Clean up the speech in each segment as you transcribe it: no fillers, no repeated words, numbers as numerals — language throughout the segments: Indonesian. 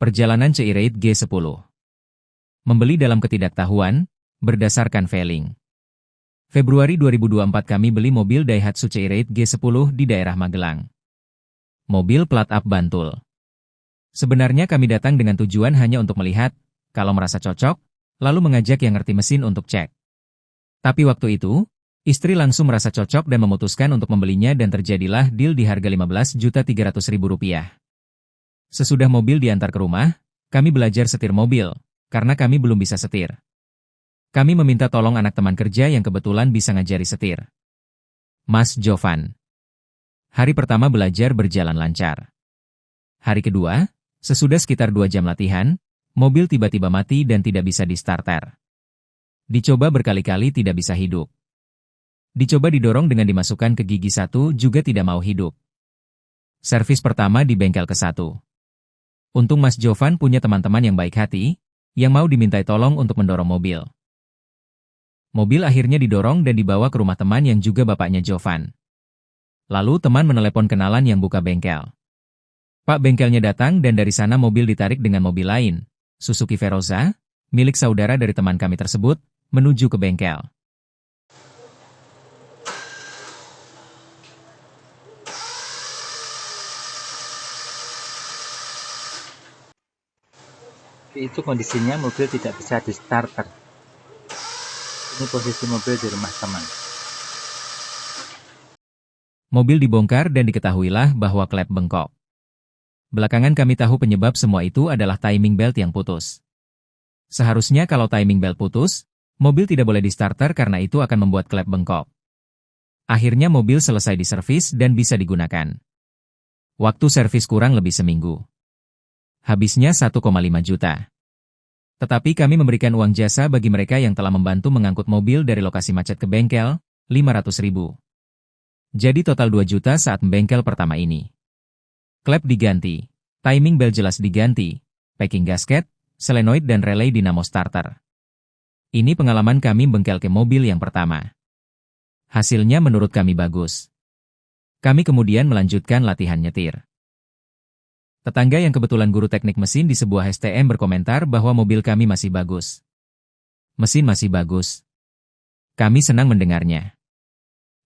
Perjalanan Ceireit G10. Membeli dalam ketidaktahuan, berdasarkan Veling. Februari 2024 kami beli mobil Daihatsu Ceireit G10 di daerah Magelang. Mobil plat up Bantul. Sebenarnya kami datang dengan tujuan hanya untuk melihat, kalau merasa cocok, lalu mengajak yang ngerti mesin untuk cek. Tapi waktu itu, istri langsung merasa cocok dan memutuskan untuk membelinya dan terjadilah deal di harga Rp15.300.000. Sesudah mobil diantar ke rumah, kami belajar setir mobil, karena kami belum bisa setir. Kami meminta tolong anak teman kerja yang kebetulan bisa ngajari setir. Mas Jovan. Hari pertama belajar berjalan lancar. Hari kedua, sesudah sekitar 2 jam latihan, mobil tiba-tiba mati dan tidak bisa di-starter. Dicoba berkali-kali tidak bisa hidup. Dicoba didorong dengan dimasukkan ke gigi 1 juga tidak mau hidup. Servis pertama di bengkel ke-1. Untung Mas Jovan punya teman-teman yang baik hati, yang mau dimintai tolong untuk mendorong mobil. Mobil akhirnya didorong dan dibawa ke rumah teman yang juga bapaknya Jovan. Lalu teman menelepon kenalan yang buka bengkel. Pak bengkelnya datang dan dari sana mobil ditarik dengan mobil lain, Suzuki Veroza, milik saudara dari teman kami tersebut, menuju ke bengkel. Itu kondisinya mobil tidak bisa di starter. Ini posisi mobil di rumah teman. Mobil dibongkar dan diketahuilah bahwa klep bengkok. Belakangan kami tahu penyebab semua itu adalah timing belt yang putus. Seharusnya kalau timing belt putus, mobil tidak boleh di-starter karena itu akan membuat klep bengkok. Akhirnya mobil selesai diservis dan bisa digunakan. Waktu servis kurang lebih seminggu. Habisnya 1,5 juta. Tetapi kami memberikan uang jasa bagi mereka yang telah membantu mengangkut mobil dari lokasi macet ke bengkel, 500.000. Jadi total 2 juta saat bengkel pertama ini. Klep diganti, timing belt jelas diganti, packing gasket, solenoid dan relay dinamo starter. Ini pengalaman kami bengkel ke mobil yang pertama. Hasilnya menurut kami bagus. Kami kemudian melanjutkan latihan nyetir. Tetangga yang kebetulan guru teknik mesin di sebuah STM berkomentar bahwa mobil kami masih bagus. Mesin masih bagus. Kami senang mendengarnya.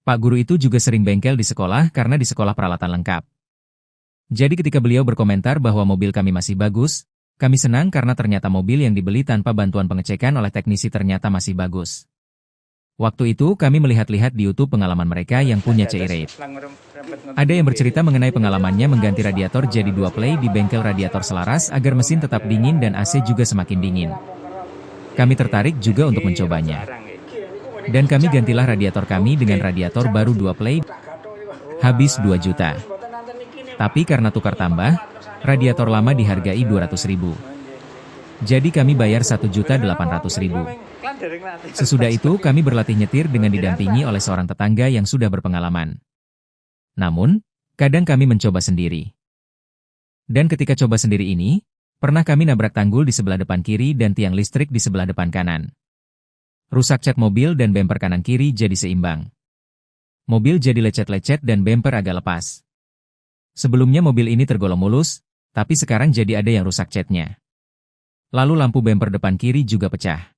Pak guru itu juga sering bengkel di sekolah karena di sekolah peralatan lengkap. Jadi ketika beliau berkomentar bahwa mobil kami masih bagus, kami senang karena ternyata mobil yang dibeli tanpa bantuan pengecekan oleh teknisi ternyata masih bagus. Waktu itu kami melihat-lihat di YouTube pengalaman mereka yang punya Ceireit. Ada yang bercerita mengenai pengalamannya mengganti radiator jadi 2 play di bengkel radiator selaras agar mesin tetap dingin dan AC juga semakin dingin. Kami tertarik juga untuk mencobanya. Dan kami gantilah radiator kami dengan radiator baru 2 play, habis 2 juta. Tapi karena tukar tambah, radiator lama dihargai 200.000. Jadi kami bayar 1.800.000. Sesudah itu kami berlatih nyetir dengan didampingi oleh seorang tetangga yang sudah berpengalaman. Namun, kadang kami mencoba sendiri. Dan ketika coba sendiri ini, pernah kami nabrak tanggul di sebelah depan kiri dan tiang listrik di sebelah depan kanan. Rusak cat mobil dan bemper kanan kiri jadi seimbang. Mobil jadi lecet-lecet dan bemper agak lepas. Sebelumnya mobil ini tergolong mulus, tapi sekarang jadi ada yang rusak catnya. Lalu lampu bemper depan kiri juga pecah.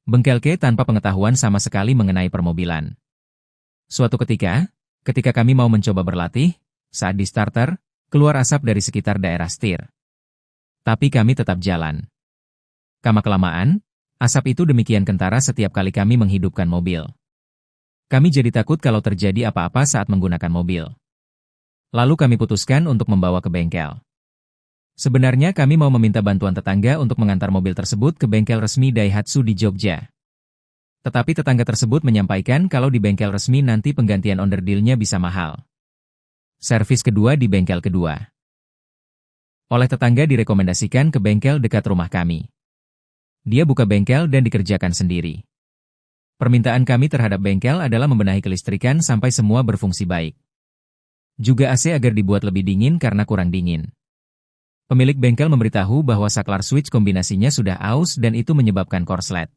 Bengkelke tanpa pengetahuan sama sekali mengenai permobilan. Suatu ketika kami mau mencoba berlatih, saat di starter, keluar asap dari sekitar daerah setir. Tapi kami tetap jalan. Lama-kelamaan, asap itu demikian kentara setiap kali kami menghidupkan mobil. Kami jadi takut kalau terjadi apa-apa saat menggunakan mobil. Lalu kami putuskan untuk membawa ke bengkel. Sebenarnya kami mau meminta bantuan tetangga untuk mengantar mobil tersebut ke bengkel resmi Daihatsu di Jogja. Tetapi tetangga tersebut menyampaikan kalau di bengkel resmi nanti penggantian onderdilnya bisa mahal. Servis kedua di bengkel kedua. Oleh tetangga direkomendasikan ke bengkel dekat rumah kami. Dia buka bengkel dan dikerjakan sendiri. Permintaan kami terhadap bengkel adalah membenahi kelistrikan sampai semua berfungsi baik. Juga AC agar dibuat lebih dingin karena kurang dingin. Pemilik bengkel memberitahu bahwa saklar switch kombinasinya sudah aus dan itu menyebabkan korslet.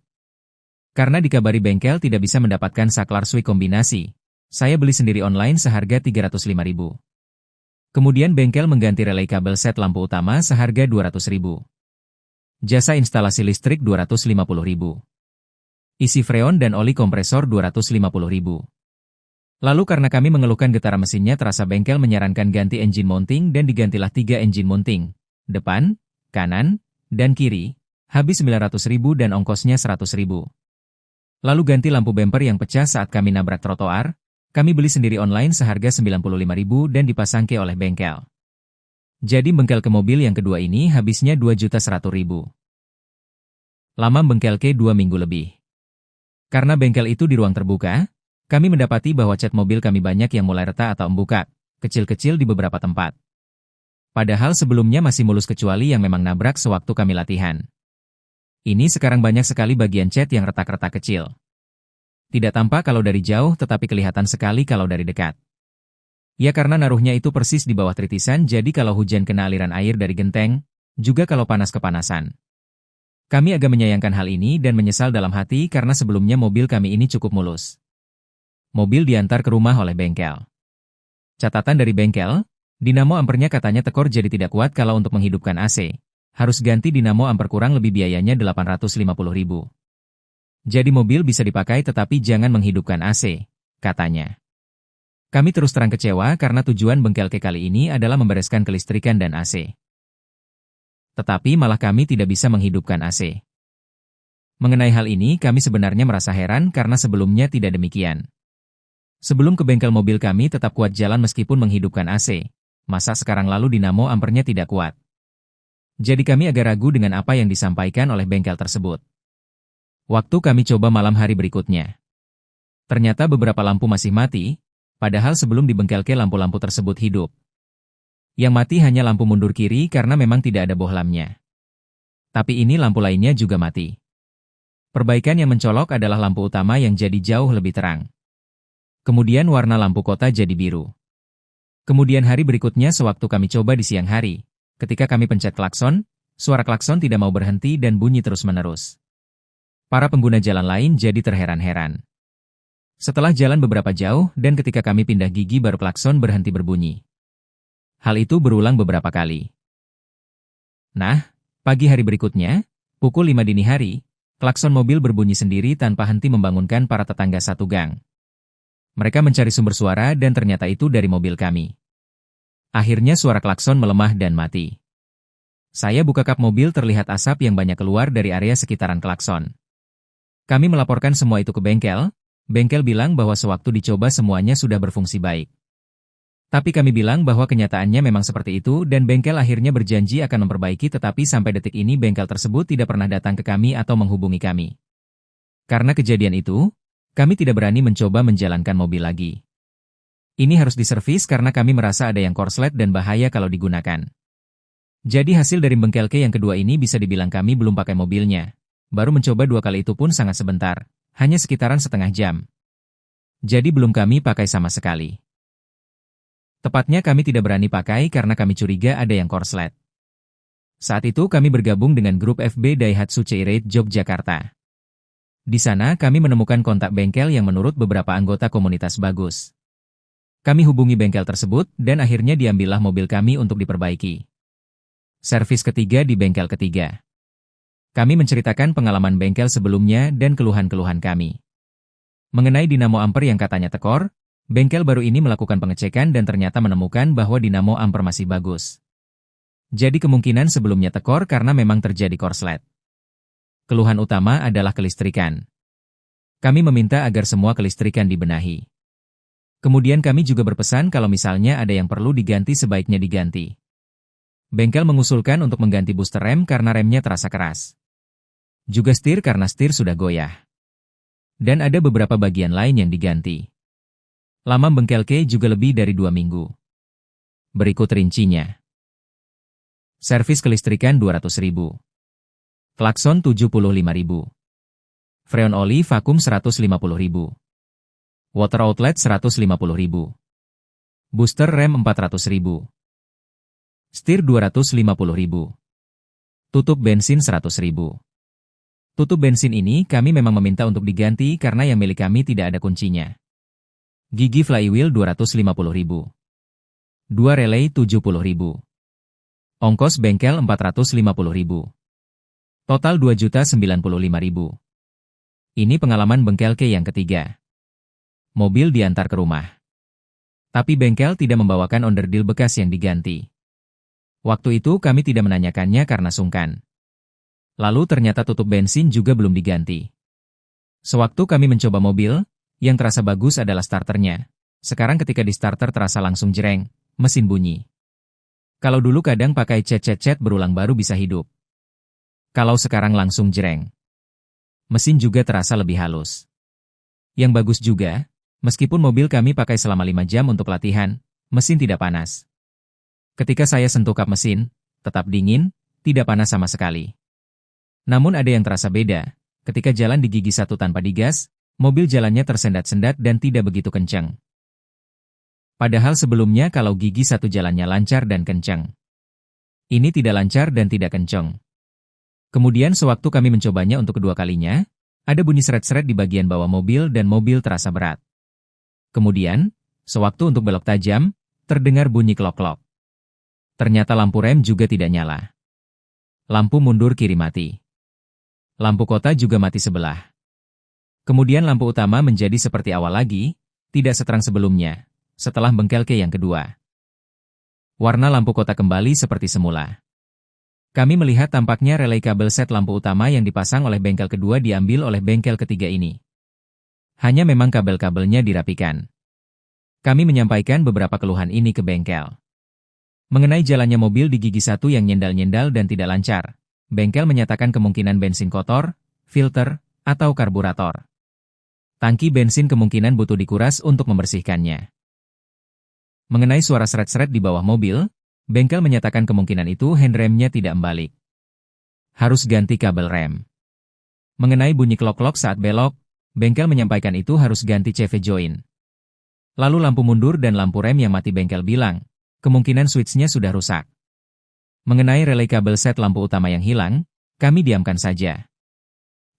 Karena dikabari bengkel tidak bisa mendapatkan saklar switch kombinasi, saya beli sendiri online seharga 305.000. Kemudian bengkel mengganti relay kabel set lampu utama seharga 200.000. Jasa instalasi listrik 250.000. Isi freon dan oli kompresor 250.000. Lalu karena kami mengeluhkan getaran mesinnya terasa, bengkel menyarankan ganti engine mounting dan digantilah 3 engine mounting. Depan, kanan, dan kiri. Habis 900.000 dan ongkosnya 100.000. Lalu ganti lampu bumper yang pecah saat kami nabrak trotoar. Kami beli sendiri online seharga 95.000 dan dipasangke oleh bengkel. Jadi bengkel ke mobil yang kedua ini habisnya 2.100.000. Lama bengkel ke 2 minggu lebih. Karena bengkel itu di ruang terbuka, kami mendapati bahwa cat mobil kami banyak yang mulai retak atau embukak, kecil-kecil di beberapa tempat. Padahal sebelumnya masih mulus kecuali yang memang nabrak sewaktu kami latihan. Ini sekarang banyak sekali bagian cat yang retak-retak kecil. Tidak tampak kalau dari jauh tetapi kelihatan sekali kalau dari dekat. Ya karena naruhnya itu persis di bawah tritisan, jadi kalau hujan kena aliran air dari genteng, juga kalau panas kepanasan. Kami agak menyayangkan hal ini dan menyesal dalam hati karena sebelumnya mobil kami ini cukup mulus. Mobil diantar ke rumah oleh bengkel. Catatan dari bengkel, dinamo ampernya katanya tekor jadi tidak kuat kalau untuk menghidupkan AC. Harus ganti dinamo amper, kurang lebih biayanya 850.000. Jadi mobil bisa dipakai tetapi jangan menghidupkan AC, katanya. Kami terus terang kecewa karena tujuan bengkel ke kali ini adalah membereskan kelistrikan dan AC. Tetapi malah kami tidak bisa menghidupkan AC. Mengenai hal ini kami sebenarnya merasa heran karena sebelumnya tidak demikian. Sebelum ke bengkel mobil kami tetap kuat jalan meskipun menghidupkan AC. Masa sekarang lalu dinamo ampernya tidak kuat? Jadi kami agak ragu dengan apa yang disampaikan oleh bengkel tersebut. Waktu kami coba malam hari berikutnya. Ternyata beberapa lampu masih mati, padahal sebelum dibengkelke lampu-lampu tersebut hidup. Yang mati hanya lampu mundur kiri karena memang tidak ada bohlamnya. Tapi ini lampu lainnya juga mati. Perbaikan yang mencolok adalah lampu utama yang jadi jauh lebih terang. Kemudian warna lampu kota jadi biru. Kemudian hari berikutnya sewaktu kami coba di siang hari, ketika kami pencet klakson, suara klakson tidak mau berhenti dan bunyi terus-menerus. Para pengguna jalan lain jadi terheran-heran. Setelah jalan beberapa jauh dan ketika kami pindah gigi baru klakson berhenti berbunyi. Hal itu berulang beberapa kali. Nah, pagi hari berikutnya, pukul 5 dini hari, klakson mobil berbunyi sendiri tanpa henti membangunkan para tetangga satu gang. Mereka mencari sumber suara dan ternyata itu dari mobil kami. Akhirnya suara klakson melemah dan mati. Saya buka kap mobil, terlihat asap yang banyak keluar dari area sekitaran klakson. Kami melaporkan semua itu ke bengkel. Bengkel bilang bahwa sewaktu dicoba semuanya sudah berfungsi baik. Tapi kami bilang bahwa kenyataannya memang seperti itu dan bengkel akhirnya berjanji akan memperbaiki, tetapi sampai detik ini bengkel tersebut tidak pernah datang ke kami atau menghubungi kami. Karena kejadian itu, kami tidak berani mencoba menjalankan mobil lagi. Ini harus diservis karena kami merasa ada yang korslet dan bahaya kalau digunakan. Jadi hasil dari bengkel yang kedua ini bisa dibilang kami belum pakai mobilnya. Baru mencoba 2 kali itu pun sangat sebentar, hanya sekitaran setengah jam. Jadi belum kami pakai sama sekali. Tepatnya kami tidak berani pakai karena kami curiga ada yang korslet. Saat itu kami bergabung dengan grup FB Daihatsu Ceirate Yogyakarta. Di sana kami menemukan kontak bengkel yang menurut beberapa anggota komunitas bagus. Kami hubungi bengkel tersebut dan akhirnya diambillah mobil kami untuk diperbaiki. Servis ketiga di bengkel ketiga. Kami menceritakan pengalaman bengkel sebelumnya dan keluhan-keluhan kami. Mengenai dinamo amper yang katanya tekor, bengkel baru ini melakukan pengecekan dan ternyata menemukan bahwa dinamo amper masih bagus. Jadi kemungkinan sebelumnya tekor karena memang terjadi korslet. Keluhan utama adalah kelistrikan. Kami meminta agar semua kelistrikan dibenahi. Kemudian kami juga berpesan kalau misalnya ada yang perlu diganti sebaiknya diganti. Bengkel mengusulkan untuk mengganti booster rem karena remnya terasa keras. Juga setir karena setir sudah goyah. Dan ada beberapa bagian lain yang diganti. Lama bengkel juga lebih dari 2 minggu. Berikut rincinya. Servis kelistrikan 200.000. Klakson 75.000. Freon oli vakum 150.000. Water outlet 150.000. Booster rem 400.000. Setir 250.000. Tutup bensin 100.000. Tutup bensin ini kami memang meminta untuk diganti karena yang milik kami tidak ada kuncinya. Gigi flywheel 250.000. 2 relay 70.000. Ongkos bengkel 450.000. Total 2.095.000. Ini pengalaman bengkel ke yang ketiga. Mobil diantar ke rumah. Tapi bengkel tidak membawakan onderdil bekas yang diganti. Waktu itu kami tidak menanyakannya karena sungkan. Lalu ternyata tutup bensin juga belum diganti. Sewaktu kami mencoba mobil, yang terasa bagus adalah starternya. Sekarang ketika di starter terasa langsung jreng, mesin bunyi. Kalau dulu kadang pakai cet-cet-cet berulang baru bisa hidup. Kalau sekarang langsung jreng. Mesin juga terasa lebih halus. Yang bagus juga, meskipun mobil kami pakai selama 5 jam untuk latihan, mesin tidak panas. Ketika saya sentuh kap mesin, tetap dingin, tidak panas sama sekali. Namun ada yang terasa beda. Ketika jalan di gigi 1 tanpa digas, mobil jalannya tersendat-sendat dan tidak begitu kencang. Padahal sebelumnya kalau gigi 1 jalannya lancar dan kencang. Ini tidak lancar dan tidak kencang. Kemudian sewaktu kami mencobanya untuk kedua kalinya, ada bunyi seret-seret di bagian bawah mobil dan mobil terasa berat. Kemudian, sewaktu untuk belok tajam, terdengar bunyi klok-klok. Ternyata lampu rem juga tidak nyala. Lampu mundur kiri mati. Lampu kota juga mati sebelah. Kemudian lampu utama menjadi seperti awal lagi, tidak seterang sebelumnya, setelah bengkel ke yang kedua. Warna lampu kota kembali seperti semula. Kami melihat tampaknya relay kabel set lampu utama yang dipasang oleh bengkel kedua diambil oleh bengkel ketiga ini. Hanya memang kabel-kabelnya dirapikan. Kami menyampaikan beberapa keluhan ini ke bengkel. Mengenai jalannya mobil di gigi 1 yang nyendal-nyendal dan tidak lancar, bengkel menyatakan kemungkinan bensin kotor, filter, atau karburator. Tangki bensin kemungkinan butuh dikuras untuk membersihkannya. Mengenai suara seret-seret di bawah mobil, bengkel menyatakan kemungkinan itu handremnya tidak membalik. Harus ganti kabel rem. Mengenai bunyi klok-klok saat belok, bengkel menyampaikan itu harus ganti CV join. Lalu lampu mundur dan lampu rem yang mati bengkel bilang, kemungkinan switch-nya sudah rusak. Mengenai relay kabel set lampu utama yang hilang, kami diamkan saja.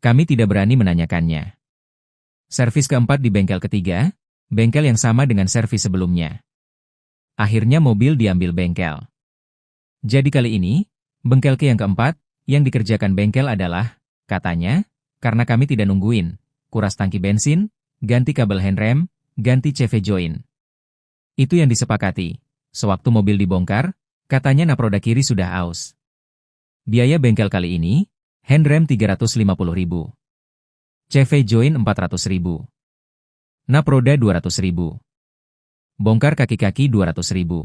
Kami tidak berani menanyakannya. Servis keempat di bengkel ketiga, bengkel yang sama dengan servis sebelumnya. Akhirnya mobil diambil bengkel. Jadi kali ini, bengkel ke yang keempat, yang dikerjakan bengkel adalah, katanya, karena kami tidak nungguin, kuras tangki bensin, ganti kabel handrem, ganti CV join. Itu yang disepakati. Sewaktu mobil dibongkar, katanya naproda kiri sudah aus. Biaya bengkel kali ini, handrem 350.000. CV join 400.000. Naproda 200.000. Bongkar kaki-kaki 200.000.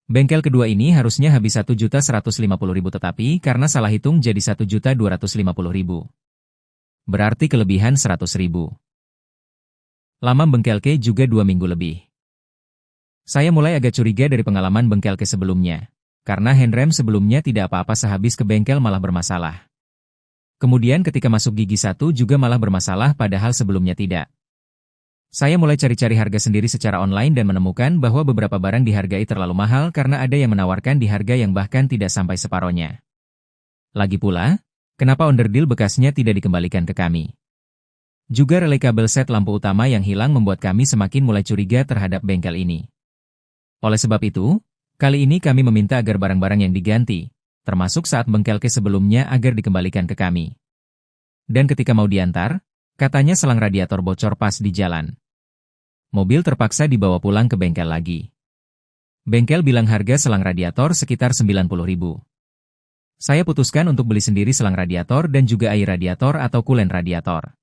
Bengkel kedua ini harusnya habis 1.150.000 tetapi karena salah hitung jadi 1.250.000. Berarti kelebihan 100.000. Lama bengkel ke juga 2 minggu lebih. Saya mulai agak curiga dari pengalaman bengkel ke sebelumnya. Karena handrem sebelumnya tidak apa-apa sehabis ke bengkel malah bermasalah. Kemudian ketika masuk gigi 1 juga malah bermasalah padahal sebelumnya tidak. Saya mulai cari-cari harga sendiri secara online dan menemukan bahwa beberapa barang dihargai terlalu mahal karena ada yang menawarkan di harga yang bahkan tidak sampai separohnya. Lagi pula, kenapa onderdil bekasnya tidak dikembalikan ke kami? Juga relay kabel set lampu utama yang hilang membuat kami semakin mulai curiga terhadap bengkel ini. Oleh sebab itu, kali ini kami meminta agar barang-barang yang diganti, termasuk saat bengkel ke sebelumnya agar dikembalikan ke kami. Dan ketika mau diantar, katanya selang radiator bocor pas di jalan. Mobil terpaksa dibawa pulang ke bengkel lagi. Bengkel bilang harga selang radiator sekitar 90.000. Saya putuskan untuk beli sendiri selang radiator dan juga air radiator atau kulen radiator.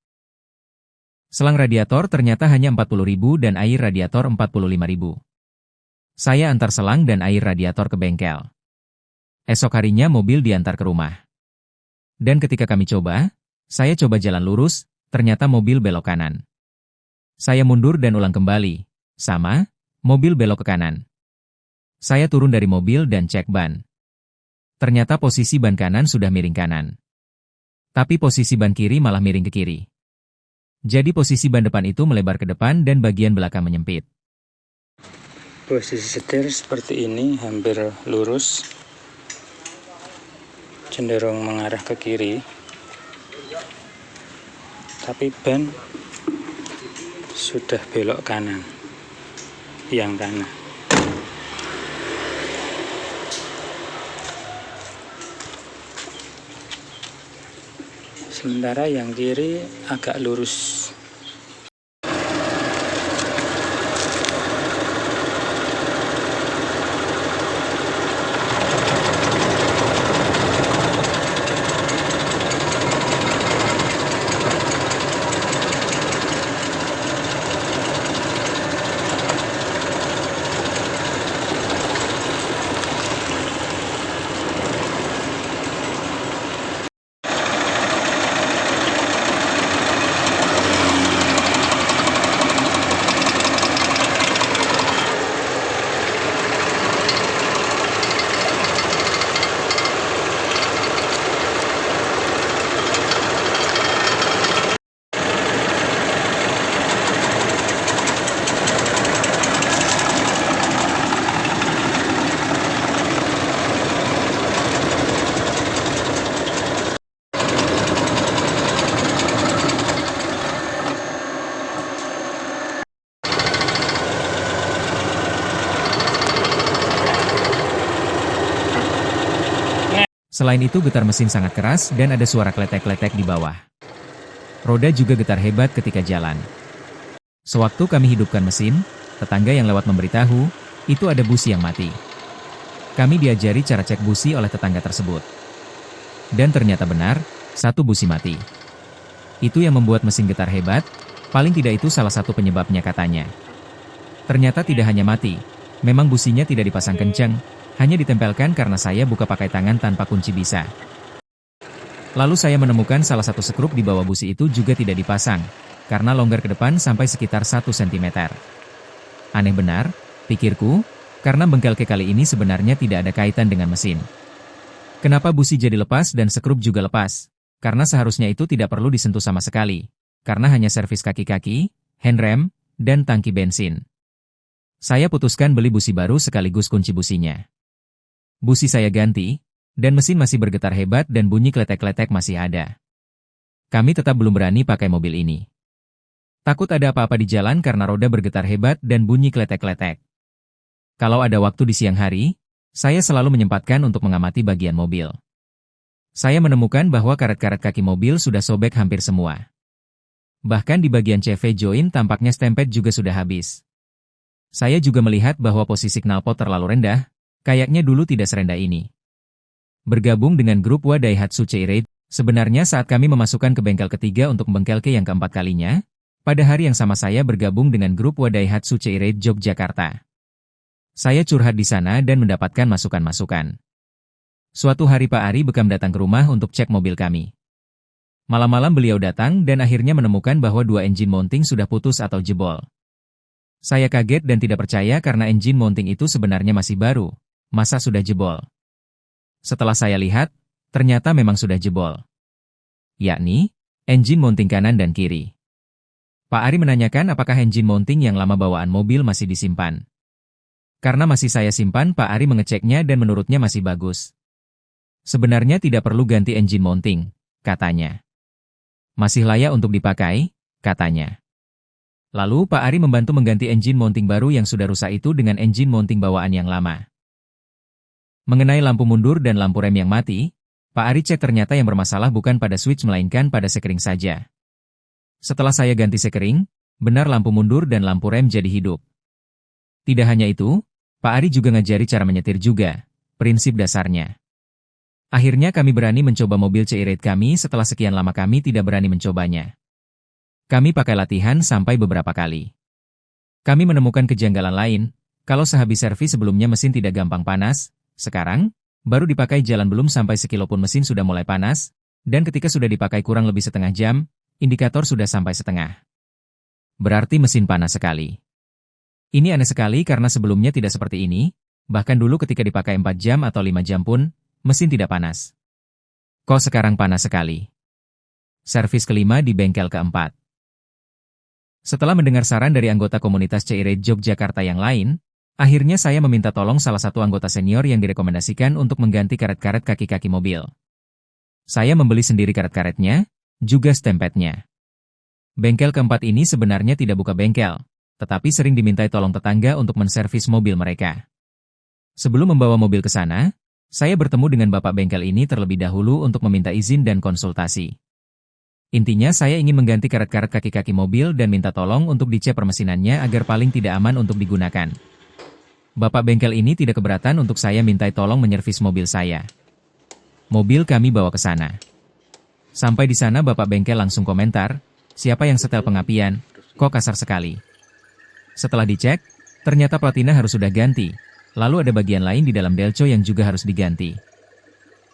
Selang radiator ternyata hanya 40.000 dan air radiator 45.000. Saya antar selang dan air radiator ke bengkel. Esok harinya mobil diantar ke rumah. Dan ketika kami coba, saya coba jalan lurus, ternyata mobil belok kanan. Saya mundur dan ulang kembali. Sama, mobil belok ke kanan. Saya turun dari mobil dan cek ban. Ternyata posisi ban kanan sudah miring kanan. Tapi posisi ban kiri malah miring ke kiri. Jadi posisi ban depan itu melebar ke depan dan bagian belakang menyempit. Posisi setir seperti ini hampir lurus, cenderung mengarah ke kiri, tapi ban sudah belok kanan, yang kanan. sementara yang kiri agak lurus. Selain itu getar mesin sangat keras dan ada suara kletek-kletek di bawah. Roda juga getar hebat ketika jalan. Sewaktu kami hidupkan mesin, tetangga yang lewat memberitahu, itu ada busi yang mati. Kami diajari cara cek busi oleh tetangga tersebut. Dan ternyata benar, satu busi mati. Itu yang membuat mesin getar hebat, paling tidak itu salah satu penyebabnya katanya. Ternyata tidak hanya mati, memang businya tidak dipasang kencang, hanya ditempelkan karena saya buka pakai tangan tanpa kunci bisa. Lalu saya menemukan salah satu skrup di bawah busi itu juga tidak dipasang, karena longgar ke depan sampai sekitar 1 cm. Aneh benar, pikirku, karena bengkelke kali ini sebenarnya tidak ada kaitan dengan mesin. Kenapa busi jadi lepas dan skrup juga lepas? Karena seharusnya itu tidak perlu disentuh sama sekali, karena hanya servis kaki-kaki, handrem, dan tangki bensin. Saya putuskan beli busi baru sekaligus kunci businya. Busi saya ganti, dan mesin masih bergetar hebat dan bunyi kletek-kletek masih ada. Kami tetap belum berani pakai mobil ini. Takut ada apa-apa di jalan karena roda bergetar hebat dan bunyi kletek-kletek. Kalau ada waktu di siang hari, saya selalu menyempatkan untuk mengamati bagian mobil. Saya menemukan bahwa karet-karet kaki mobil sudah sobek hampir semua. Bahkan di bagian CV join tampaknya stempet juga sudah habis. Saya juga melihat bahwa posisi knalpot terlalu rendah, kayaknya dulu tidak serendah ini. Bergabung dengan grup Wa Daihatsu C-Rate, sebenarnya saat kami memasukkan ke bengkel ketiga untuk bengkelke yang keempat kalinya, pada hari yang sama saya bergabung dengan grup Wa Daihatsu C-Rate Yogyakarta. Saya curhat di sana dan mendapatkan masukan-masukan. Suatu hari Pak Ari Bekam datang ke rumah untuk cek mobil kami. Malam-malam beliau datang dan akhirnya menemukan bahwa 2 engine mounting sudah putus atau jebol. Saya kaget dan tidak percaya karena engine mounting itu sebenarnya masih baru. Masa sudah jebol? Setelah saya lihat, ternyata memang sudah jebol. Yakni, engine mounting kanan dan kiri. Pak Ari menanyakan apakah engine mounting yang lama bawaan mobil masih disimpan. Karena masih saya simpan, Pak Ari mengeceknya dan menurutnya masih bagus. Sebenarnya tidak perlu ganti engine mounting, katanya. Masih layak untuk dipakai, katanya. Lalu Pak Ari membantu mengganti engine mounting baru yang sudah rusak itu dengan engine mounting bawaan yang lama. Mengenai lampu mundur dan lampu rem yang mati, Pak Ari cek ternyata yang bermasalah bukan pada switch melainkan pada sekering saja. Setelah saya ganti sekering, benar lampu mundur dan lampu rem jadi hidup. Tidak hanya itu, Pak Ari juga ngajari cara menyetir juga, prinsip dasarnya. Akhirnya kami berani mencoba mobil C-Rate kami setelah sekian lama kami tidak berani mencobanya. Kami pakai latihan sampai beberapa kali. Kami menemukan kejanggalan lain, kalau sehabis servis sebelumnya mesin tidak gampang panas, sekarang, baru dipakai jalan belum sampai sekilo pun mesin sudah mulai panas, dan ketika sudah dipakai kurang lebih setengah jam, indikator sudah sampai setengah. Berarti mesin panas sekali. Ini aneh sekali karena sebelumnya tidak seperti ini, bahkan dulu ketika dipakai 4 jam atau 5 jam pun, mesin tidak panas. Kok sekarang panas sekali? Servis kelima di bengkel keempat. Setelah mendengar saran dari anggota komunitas C-Rate Yogyakarta yang lain, akhirnya saya meminta tolong salah satu anggota senior yang direkomendasikan untuk mengganti karet-karet kaki-kaki mobil. Saya membeli sendiri karet-karetnya, juga stempetnya. Bengkel keempat ini sebenarnya tidak buka bengkel, tetapi sering dimintai tolong tetangga untuk menservis mobil mereka. Sebelum membawa mobil ke sana, saya bertemu dengan bapak bengkel ini terlebih dahulu untuk meminta izin dan konsultasi. Intinya saya ingin mengganti karet-karet kaki-kaki mobil dan minta tolong untuk dicek permesinannya agar paling tidak aman untuk digunakan. Bapak bengkel ini tidak keberatan untuk saya mintai tolong menyervis mobil saya. Mobil kami bawa ke sana. Sampai di sana bapak bengkel langsung komentar, siapa yang setel pengapian, kok kasar sekali. Setelah dicek, ternyata platina harus sudah ganti, lalu ada bagian lain di dalam delco yang juga harus diganti.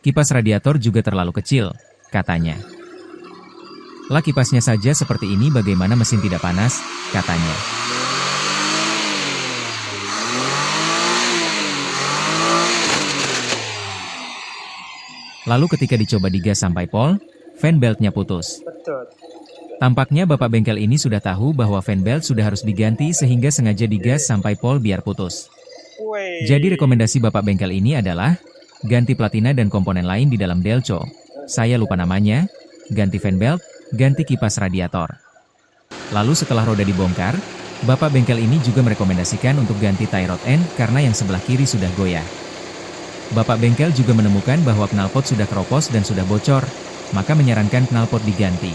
Kipas radiator juga terlalu kecil, katanya. Lah kipasnya saja seperti ini bagaimana mesin tidak panas, katanya. Lalu ketika dicoba digas sampai pol, fan beltnya putus. Tampaknya bapak bengkel ini sudah tahu bahwa fan belt sudah harus diganti sehingga sengaja digas sampai pol biar putus. Jadi rekomendasi bapak bengkel ini adalah, ganti platina dan komponen lain di dalam delco. Saya lupa namanya, ganti fan belt, ganti kipas radiator. Lalu setelah roda dibongkar, bapak bengkel ini juga merekomendasikan untuk ganti tie rod end karena yang sebelah kiri sudah goyah. Bapak bengkel juga menemukan bahwa knalpot sudah keropos dan sudah bocor, maka menyarankan knalpot diganti.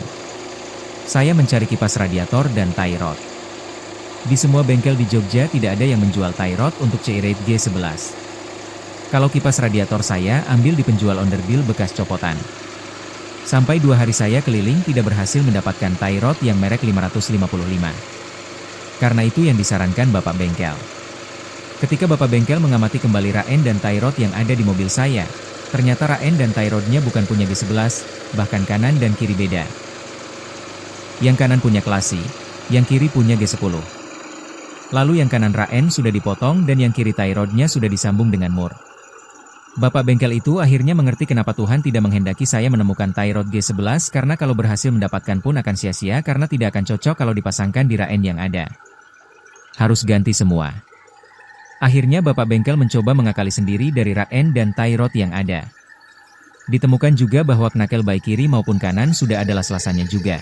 Saya mencari kipas radiator dan tie rod. Di semua bengkel di Jogja tidak ada yang menjual tie rod untuk C-Rate G11. Kalau kipas radiator saya ambil di penjual onderdeal bekas copotan. Sampai 2 hari saya keliling tidak berhasil mendapatkan tie rod yang merek 555. Karena itu yang disarankan bapak bengkel. Ketika bapak bengkel mengamati kembali raen dan tie rod yang ada di mobil saya, ternyata raen dan tie rodnya bukan punya G11, bahkan kanan dan kiri beda. Yang kanan punya klasi, yang kiri punya G10. Lalu yang kanan raen sudah dipotong dan yang kiri tie rodnya sudah disambung dengan mur. Bapak bengkel itu akhirnya mengerti kenapa Tuhan tidak menghendaki saya menemukan tie rod G11 karena kalau berhasil mendapatkan pun akan sia-sia karena tidak akan cocok kalau dipasangkan di raen yang ada. Harus ganti semua. Akhirnya bapak bengkel mencoba mengakali sendiri dari raen dan tie rod yang ada. Ditemukan juga bahwa knakel baik kiri maupun kanan sudah ada las-lasannya juga.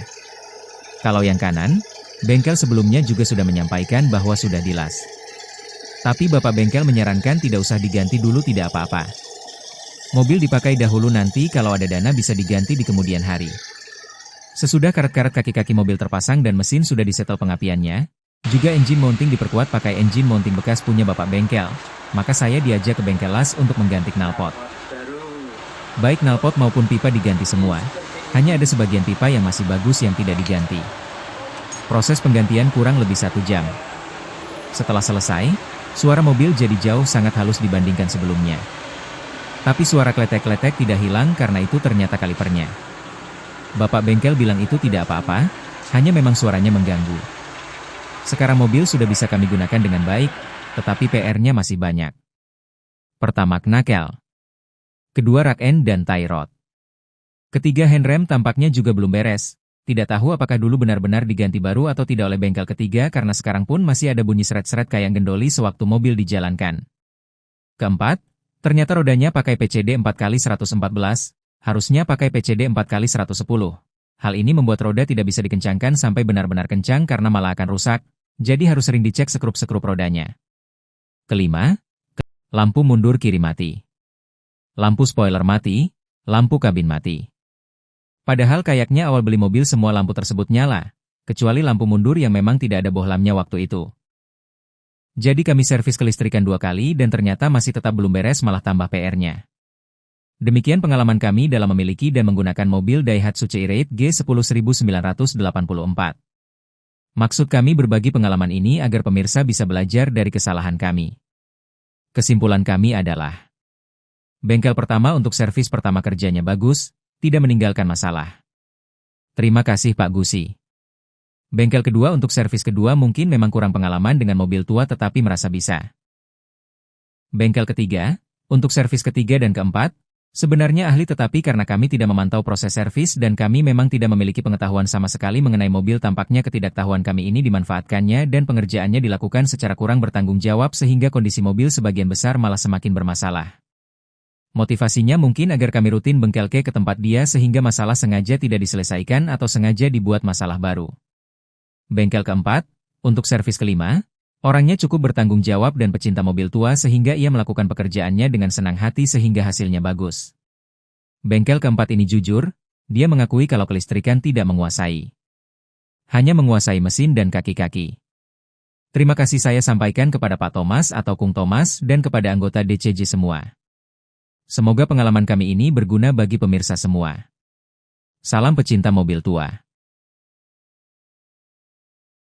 Kalau yang kanan, bengkel sebelumnya juga sudah menyampaikan bahwa sudah dilas. Tapi bapak bengkel menyarankan tidak usah diganti dulu tidak apa-apa. Mobil dipakai dahulu nanti kalau ada dana bisa diganti di kemudian hari. Sesudah karet-karet kaki-kaki mobil terpasang dan mesin sudah disetel pengapiannya, juga engine mounting diperkuat pakai engine mounting bekas punya bapak bengkel, maka saya diajak ke bengkel las untuk mengganti knalpot. Baik knalpot maupun pipa diganti semua, hanya ada sebagian pipa yang masih bagus yang tidak diganti. Proses penggantian kurang lebih 1 jam. Setelah selesai, suara mobil jadi jauh sangat halus dibandingkan sebelumnya. Tapi suara kletek-kletek tidak hilang karena itu ternyata kalipernya. Bapak bengkel bilang itu tidak apa-apa, hanya memang suaranya mengganggu. Sekarang mobil sudah bisa kami gunakan dengan baik, tetapi PR-nya masih banyak. Pertama knakel. Kedua rak end dan tie rod. Ketiga handrem tampaknya juga belum beres. Tidak tahu apakah dulu benar-benar diganti baru atau tidak oleh bengkel ketiga karena sekarang pun masih ada bunyi seret-seret kayak gendoli sewaktu mobil dijalankan. Keempat, ternyata rodanya pakai PCD 4x114, harusnya pakai PCD 4x110. Hal ini membuat roda tidak bisa dikencangkan sampai benar-benar kencang karena malah akan rusak, jadi harus sering dicek sekrup-sekrup rodanya. Kelima, lampu mundur kiri mati. Lampu spoiler mati, lampu kabin mati. Padahal kayaknya awal beli mobil semua lampu tersebut nyala, kecuali lampu mundur yang memang tidak ada bohlamnya waktu itu. Jadi kami servis kelistrikan 2 kali dan ternyata masih tetap belum beres malah tambah PR-nya. Demikian pengalaman kami dalam memiliki dan menggunakan mobil Daihatsu C-Rate G10 1984. Maksud kami berbagi pengalaman ini agar pemirsa bisa belajar dari kesalahan kami. Kesimpulan kami adalah, bengkel pertama untuk servis pertama kerjanya bagus, tidak meninggalkan masalah. Terima kasih Pak Gusi. Bengkel kedua untuk servis kedua mungkin memang kurang pengalaman dengan mobil tua tetapi merasa bisa. Bengkel ketiga, untuk servis ketiga dan keempat, sebenarnya ahli tetapi karena kami tidak memantau proses servis dan kami memang tidak memiliki pengetahuan sama sekali mengenai mobil tampaknya ketidaktahuan kami ini dimanfaatkannya dan pengerjaannya dilakukan secara kurang bertanggung jawab sehingga kondisi mobil sebagian besar malah semakin bermasalah. Motivasinya mungkin agar kami rutin bengkelke ke tempat dia sehingga masalah sengaja tidak diselesaikan atau sengaja dibuat masalah baru. Bengkel keempat, untuk servis kelima, orangnya cukup bertanggung jawab dan pecinta mobil tua sehingga ia melakukan pekerjaannya dengan senang hati sehingga hasilnya bagus. Bengkel keempat ini jujur, Dia mengakui kalau kelistrikan tidak menguasai. Hanya menguasai mesin dan kaki-kaki. Terima kasih saya sampaikan kepada Pak Thomas atau Kung Thomas dan kepada anggota DCJ semua. Semoga pengalaman kami ini berguna bagi pemirsa semua. Salam pecinta mobil tua.